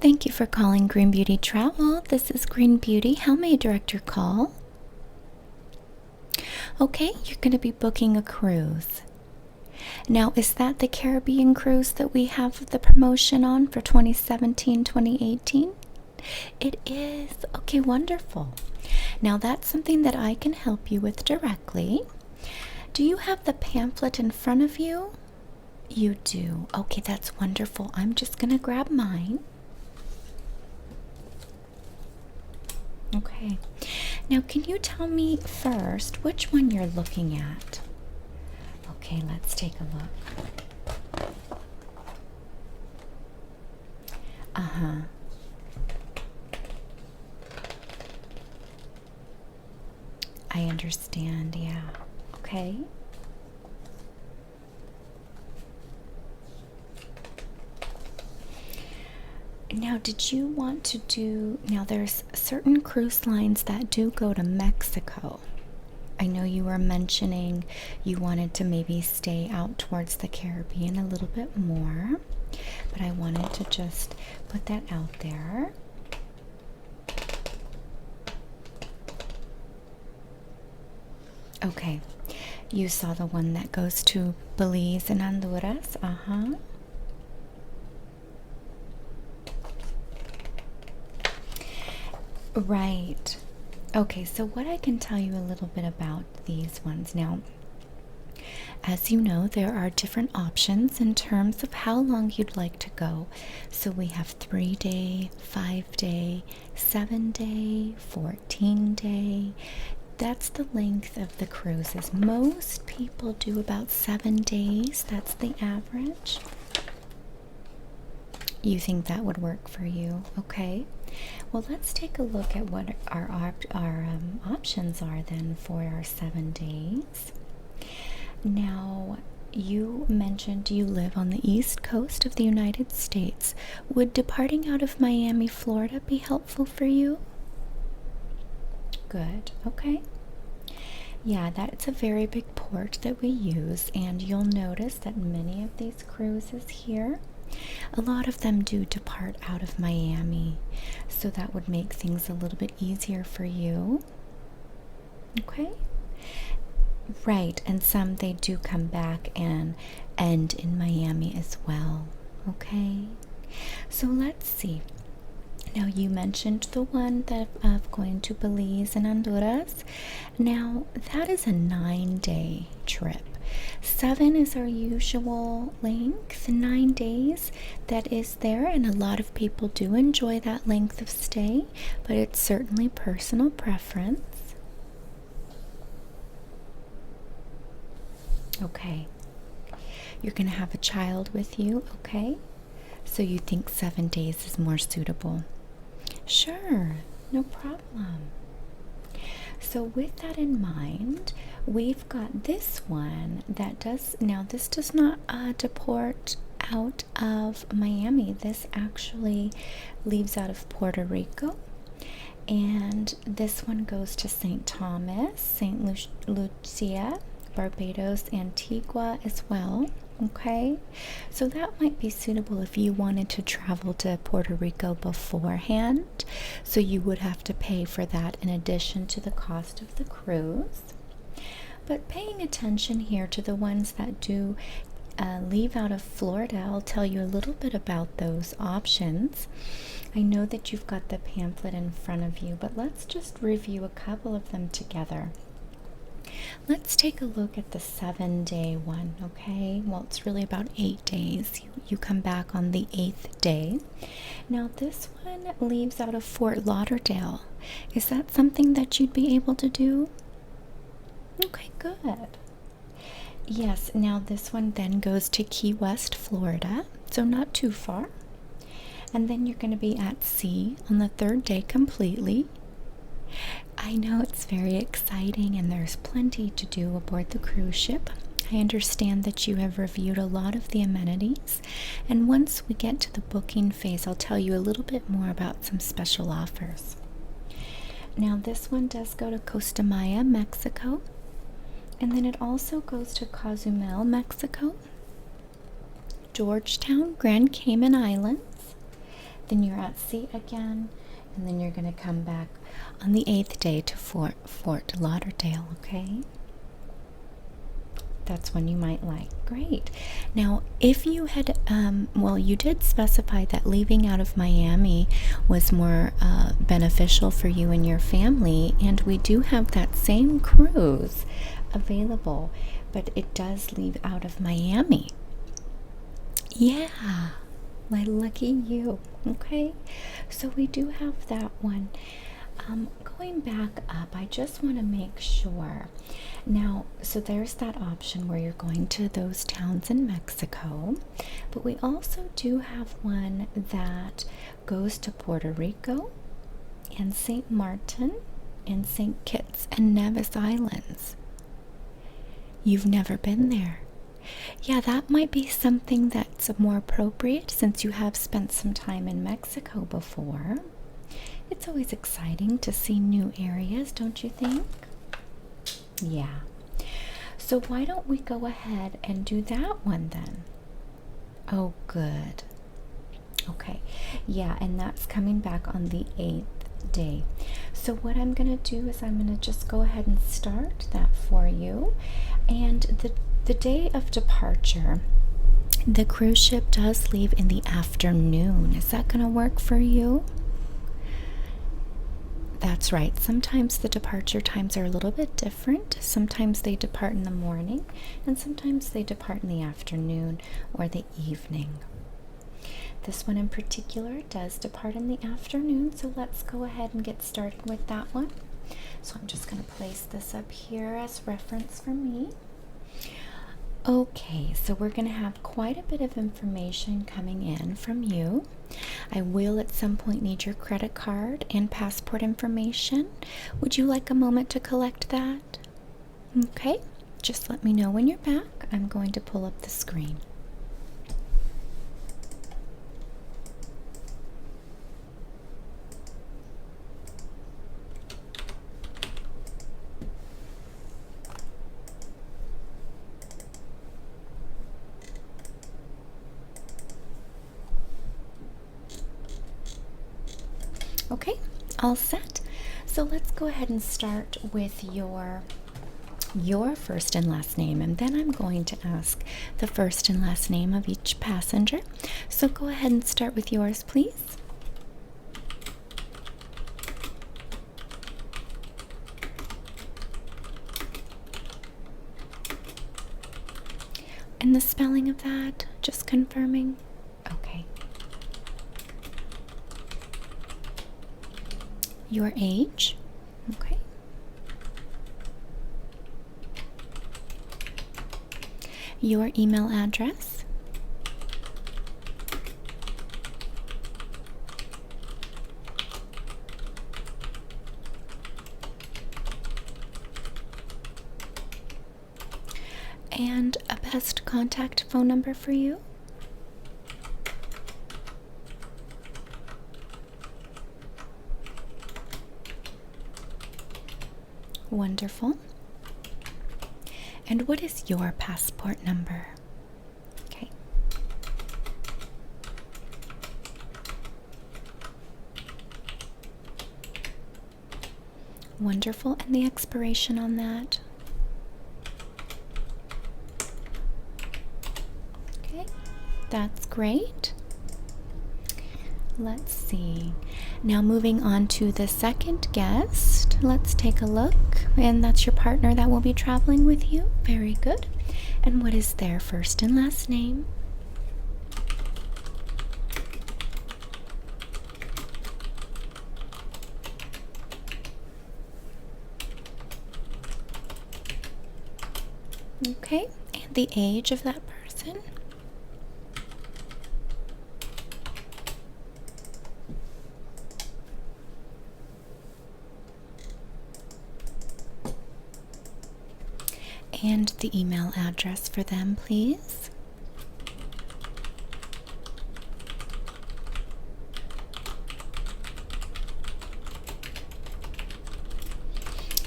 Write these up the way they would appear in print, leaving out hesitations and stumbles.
Thank you for calling Green Beauty Travel. This is Green Beauty. How may I direct your call? Okay, you're going to be booking a cruise. Now, is that the Caribbean cruise that we have the promotion on for 2017-2018? It is. Okay, wonderful. Now, that's something that I can help you with directly. Do you have the pamphlet in front of you? You do. Okay, that's wonderful. I'm just going to grab mine. Okay. Now, can you tell me first which one you're looking at? Okay, let's take a look. Uh-huh. I understand, yeah. Okay. Now, did you want to do, now there's certain cruise lines that do go to Mexico. I know you were mentioning you wanted to maybe stay out towards the Caribbean a little bit more, but I wanted to just put that out there. Okay, you saw the one that goes to Belize and Honduras, uh-huh. Right. Okay, so what I can tell you a little bit about these ones now. As you know, there are different options in terms of how long you'd like to go. So we have 3-day, 5-day, 7-day, 14-day. That's the length of the cruises. Most people do about 7 days. That's the average. You think that would work for you? Okay. Well, let's take a look at what our options are then for our 7 days. Now, you mentioned you live on the East Coast of the United States. Would departing out of Miami, Florida be helpful for you? Good. Okay. Yeah, that's a very big port that we use, and you'll notice that many of these cruises here, a lot of them do depart out of Miami, so that would make things a little bit easier for you. Okay? Right, and some they do come back and end in Miami as well. Okay? So let's see. Now, you mentioned the one that of going to Belize and Honduras. Now, that is a 9-day trip. 7 is our usual length. 9 days, that is there, and a lot of people do enjoy that length of stay, but it's certainly personal preference. Okay. You're going to have a child with you, okay? So you think 7 days is more suitable? Sure, no problem. So with that in mind, we've got this one that does, now this does not deport out of Miami. This actually leaves out of Puerto Rico. And this one goes to St. Thomas, St. Lucia, Barbados, Antigua as well. Okay, so that might be suitable if you wanted to travel to Puerto Rico beforehand. So you would have to pay for that in addition to the cost of the cruise. But paying attention here to the ones that do leave out of Florida, I'll tell you a little bit about those options. I know that you've got the pamphlet in front of you, but let's just review a couple of them together. Let's take a look at the 7-day one, okay? Well, it's really about 8 days. You come back on the 8th day. Now, this one leaves out of Fort Lauderdale. Is that something that you'd be able to do? Okay, good. Yes, now this one then goes to Key West, Florida, so not too far. And then you're going to be at sea on the 3rd day completely. I know it's very exciting and there's plenty to do aboard the cruise ship. I understand that you have reviewed a lot of the amenities, and once we get to the booking phase, I'll tell you a little bit more about some special offers. Now, this one does go to Costa Maya, Mexico, and then it also goes to Cozumel, Mexico, Georgetown, Grand Cayman Islands, Then you're at sea again, and then you're going to come back on the 8th day to Fort Lauderdale, okay? That's when you might like. Great. Now, if you had, well, you did specify that leaving out of Miami was more beneficial for you and your family, and we do have that same cruise available, but it does leave out of Miami. Yeah, my lucky you. Okay, so we do have that one. Going back up, I just want to make sure. Now, so there's that option where you're going to those towns in Mexico, but we also do have one that goes to Puerto Rico and St. Martin and St. Kitts and Nevis Islands. You've never been there. Yeah, that might be something that's more appropriate since you have spent some time in Mexico before. It's always exciting to see new areas, don't you think? Yeah. So why don't we go ahead and do that one then? Oh, good. Okay. Yeah, and that's coming back on the 8th day. So what I'm going to do is I'm going to just go ahead and start that for you. And the day of departure, the cruise ship does leave in the afternoon. Is that going to work for you? That's right. Sometimes the departure times are a little bit different. Sometimes they depart in the morning, and sometimes they depart in the afternoon or the evening. This one in particular does depart in the afternoon, so let's go ahead and get started with that one. So I'm just going to place this up here as reference for me. Okay, so we're going to have quite a bit of information coming in from you. I will at some point need your credit card and passport information. Would you like a moment to collect that? Okay, just let me know when you're back. I'm going to pull up the screen. Okay, all set. So let's go ahead and start with your first and last name, and then I'm going to ask the first and last name of each passenger. So go ahead and start with yours, please. And the spelling of that, just confirming. Okay. Your age. Okay. Your email address. And a best contact phone number for you. Wonderful. And what is your passport number? Okay. Wonderful. And the expiration on that? Okay, that's great. Let's see. Now moving on to the second guest. Let's take a look. And that's your partner that will be traveling with you. Very good. And what is their first and last name? Okay. And the age of that person? And the email address for them, please.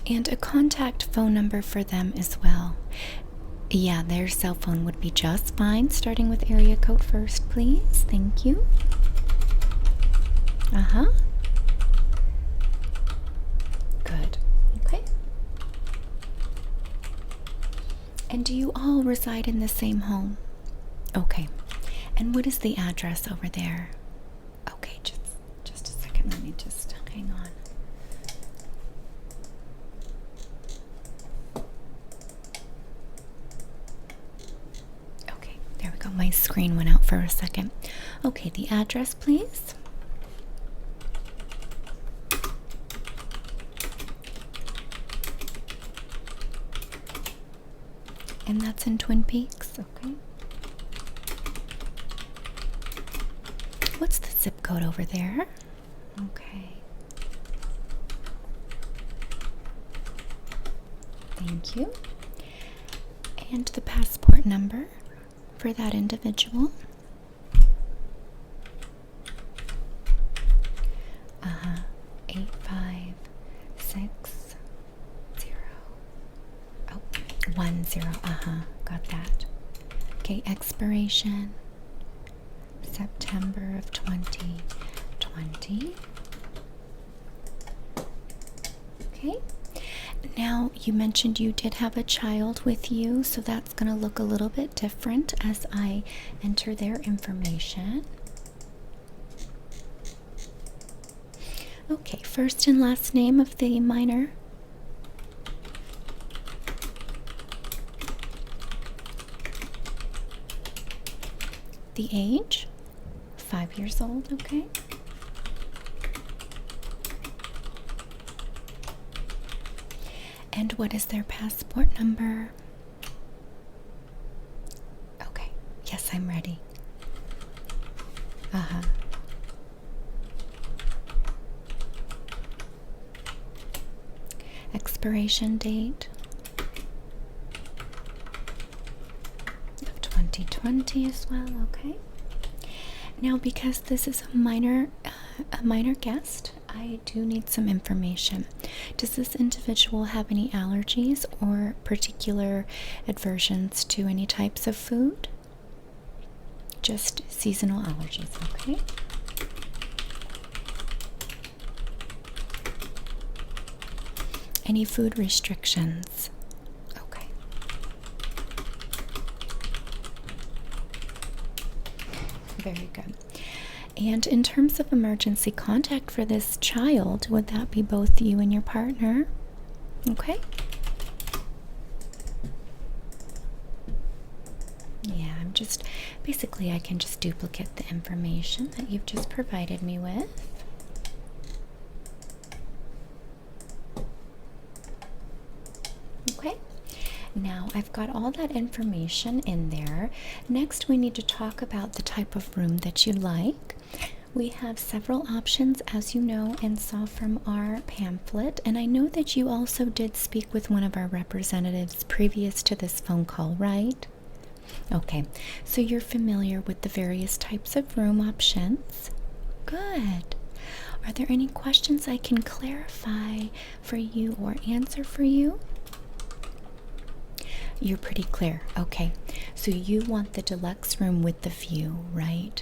And a contact phone number for them as well. Yeah, their cell phone would be just fine, starting with area code first, please. Thank you. Uh-huh. Good. Okay. And do you all reside in the same home? Okay. And what is the address over there? Okay, just a second. Let me just hang on. Okay, there we go. My screen went out for a second. Okay, the address, please. And that's in Twin Peaks, okay. What's the zip code over there? Okay. Thank you. And the passport number for that individual. 8560. Oh, 10. Got that. Okay, expiration September of 2020. Okay. Now, you mentioned you did have a child with you, so that's going to look a little bit different as I enter their information. Okay, first and last name of the minor. The age, 5 years old, okay. And what is their passport number? Okay, yes, I'm ready. Expiration date of 2020 as well, okay. Now, because this is a minor guest, I do need some information. Does this individual have any allergies or particular aversions to any types of food? Just seasonal allergies, okay? Any food restrictions? Okay. Very good. And in terms of emergency contact for this child, would that be both you and your partner? Okay. Yeah, basically I can just duplicate the information that you've just provided me with. Okay. Now I've got all that information in there. Next, we need to talk about the type of room that you like. We have several options, as you know and saw from our pamphlet, and I know that you also did speak with one of our representatives previous to this phone call, right? Okay, so you're familiar with the various types of room options. Good. Are there any questions I can clarify for you or answer for you? You're pretty clear. Okay, so you want the deluxe room with the view, right?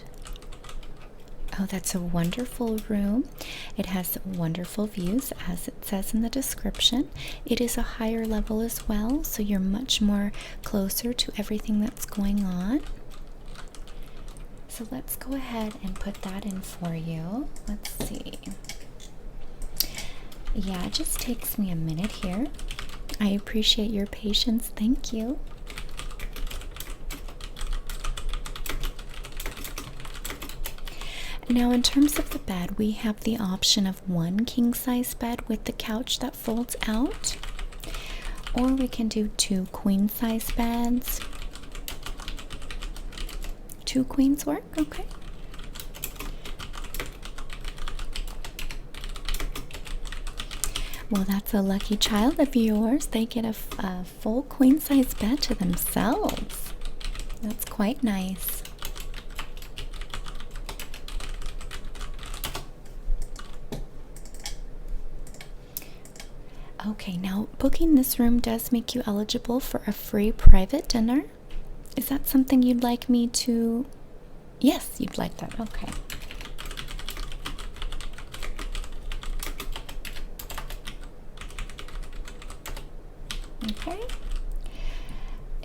Oh, that's a wonderful room. It has wonderful views, as it says in the description. It is a higher level as well, so you're much more closer to everything that's going on. So let's go ahead and put that in for you. Let's see. Yeah, it just takes me a minute here. I appreciate your patience. Thank you. Now, in terms of the bed, we have the option of one king-size bed with the couch that folds out, or we can do 2 queen-size beds. 2 queens work? Okay. Well, that's a lucky child of yours. They get a full queen-size bed to themselves. That's quite nice. Okay, now booking this room does make you eligible for a free private dinner. Is that something you'd like me to? Yes, you'd like that. Okay. Okay.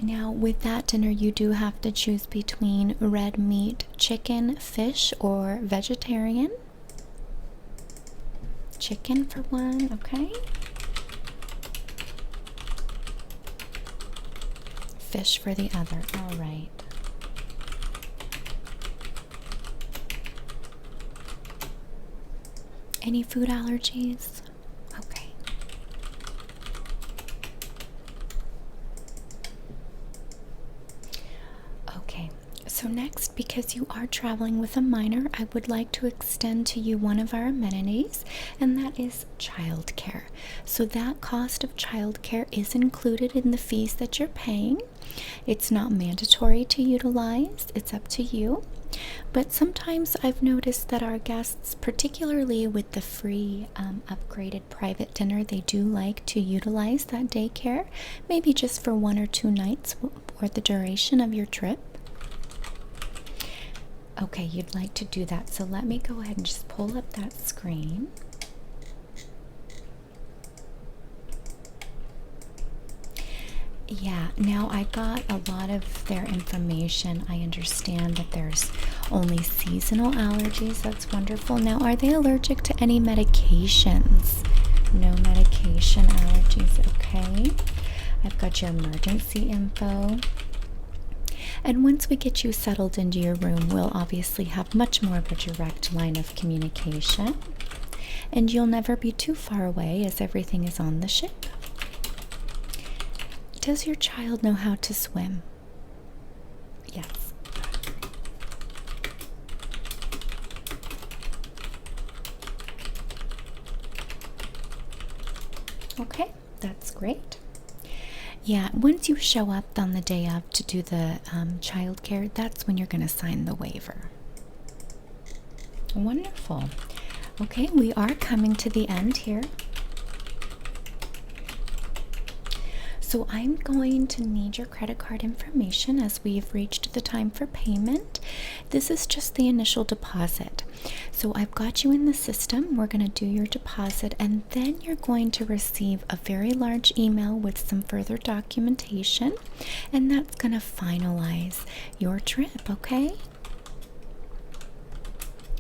Now, with that dinner, you do have to choose between red meat, chicken, fish, or vegetarian. Chicken for one, okay? Fish for the other, all right. Any food allergies? Okay. Okay, so next, because you are traveling with a minor, I would like to extend to you one of our amenities, and that is childcare. So that cost of childcare is included in the fees that you're paying. It's not mandatory to utilize, it's up to you. But sometimes I've noticed that our guests, particularly with the free upgraded private dinner, they do like to utilize that daycare, maybe just for 1 or 2 nights or the duration of your trip. Okay, you'd like to do that. So let me go ahead and just pull up that screen. Yeah, now I got a lot of their information. I understand that there's only seasonal allergies. That's wonderful. Now, are they allergic to any medications? No medication allergies. Okay. I've got your emergency info. And once we get you settled into your room, we'll obviously have much more of a direct line of communication. And you'll never be too far away as everything is on the ship. Does your child know how to swim? Yes. Okay, that's great. Yeah, once you show up on the day of to do the child care, that's when you're going to sign the waiver. Wonderful. Okay, we are coming to the end here. So I'm going to need your credit card information as we've reached the time for payment. This is just the initial deposit. So I've got you in the system. We're going to do your deposit, and then you're going to receive a very large email with some further documentation, and that's going to finalize your trip, okay?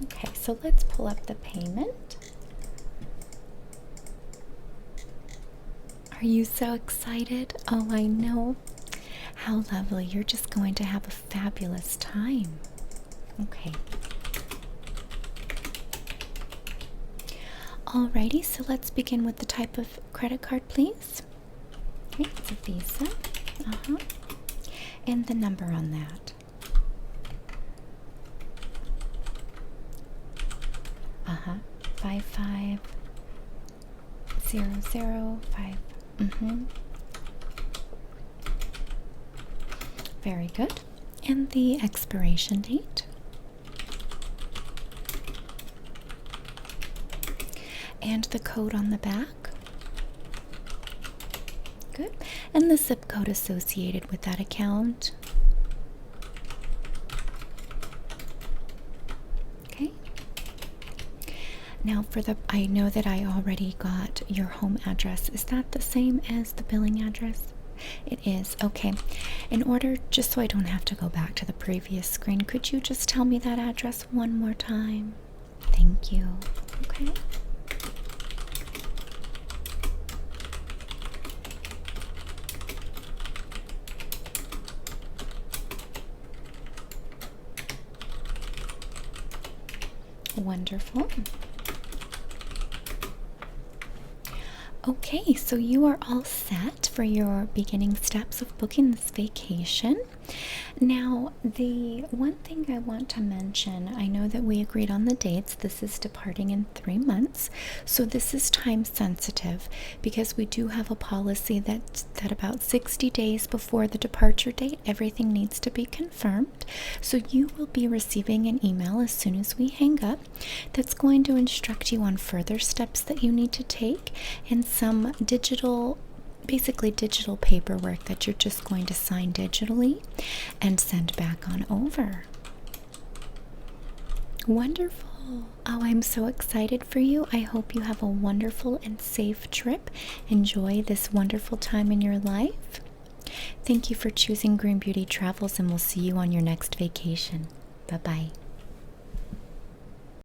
Okay, so let's pull up the payment. Are you so excited? Oh, I know. How lovely. You're just going to have a fabulous time. Okay. Alrighty, so let's begin with the type of credit card, please. Okay, it's a Visa. And the number on that. 55005. Very good. And the expiration date. And the code on the back. Good. And the zip code associated with that account. Okay. Now I know that I already got your home address. Is that the same as the billing address? It is. Okay. In order, just so I don't have to go back to the previous screen, could you just tell me that address one more time? Thank you. Okay. Wonderful. Okay, so you are all set for your beginning steps of booking this vacation. Now, the one thing I want to mention, I know that we agreed on the dates. This is departing in 3 months, so this is time sensitive because we do have a policy that about 60 days before the departure date, everything needs to be confirmed. So you will be receiving an email as soon as we hang up that's going to instruct you on further steps that you need to take and some basically digital paperwork that you're just going to sign digitally and send back on over. Wonderful. Oh, I'm so excited for you. I hope you have a wonderful and safe trip. Enjoy this wonderful time in your life. Thank you for choosing Green Beauty Travels, and we'll see you on your next vacation. Bye-bye.